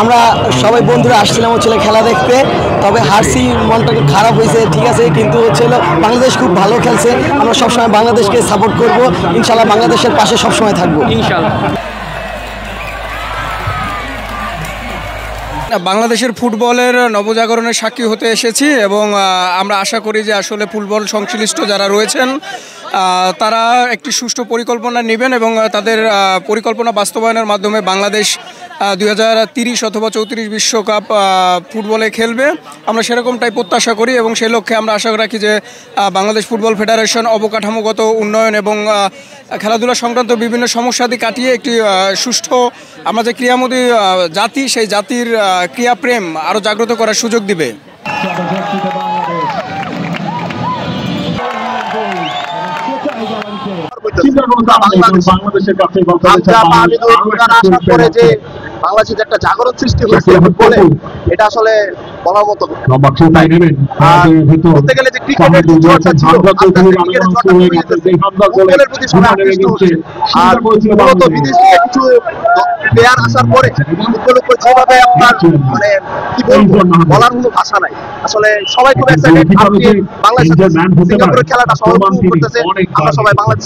আমরা সবাই বন্ধুরা আসছিলাম হচ্ছিল খেলা দেখতে, তবে হারছি, মনটা খারাপ হয়েছে, ঠিক আছে, কিন্তু হচ্ছিল বাংলাদেশ খুব ভালো খেলছে। আমরা সবসময় বাংলাদেশকে সাপোর্ট করব, ইনশাল্লাহ বাংলাদেশের পাশে সবসময় থাকবো ইনশাল্লাহ। বাংলাদেশের ফুটবলের নবজাগরণের সাক্ষী হতে এসেছি এবং আমরা আশা করি যে আসলে ফুটবল সংশ্লিষ্ট যারা রয়েছেন তারা একটি সুষ্ঠু পরিকল্পনা নেবেন এবং তাদের পরিকল্পনা বাস্তবায়নের মাধ্যমে বাংলাদেশ 2030 অথবা 34 বিশ্বকাপ ফুটবলে খেলবে। আমরা সেরকমটাই প্রত্যাশা করি এবং সেই লক্ষ্যে আমরা আশা রাখি যে বাংলাদেশ ফুটবল ফেডারেশন অবকাঠামোগত উন্নয়ন এবং খেলাধুলা সংক্রান্ত বিভিন্ন সমস্যাদি কাটিয়ে একটি সুষ্ঠু আমরা যে ক্রীড়ামোদী জাতি, সেই জাতির ক্রীড়াপ্রেম আরও জাগ্রত করার সুযোগ দিবে। বাংলাদেশের একটা জাগরণ সৃষ্টি হয়েছে ফুটবলে, এটা আসলে বলার মতো। বলতে গেলে যে ক্রিকেটের যে ঝড়টা ছিল, ফুটবলের প্রতি সবাই আকৃষ্ট হচ্ছে। আর মূলত বিদেশ থেকে কিছু প্লেয়ার আসার পরে ফুটবল উপর যেভাবে আপনার মানে কি বলবো, বলার কোনো ভাষা নাই। আসলে সবাই খুব এক্সাইটেড, বাংলাদেশের সিঙ্গাপুরের খেলাটা সবাই করতেছে। আমরা সবাই বাংলাদেশ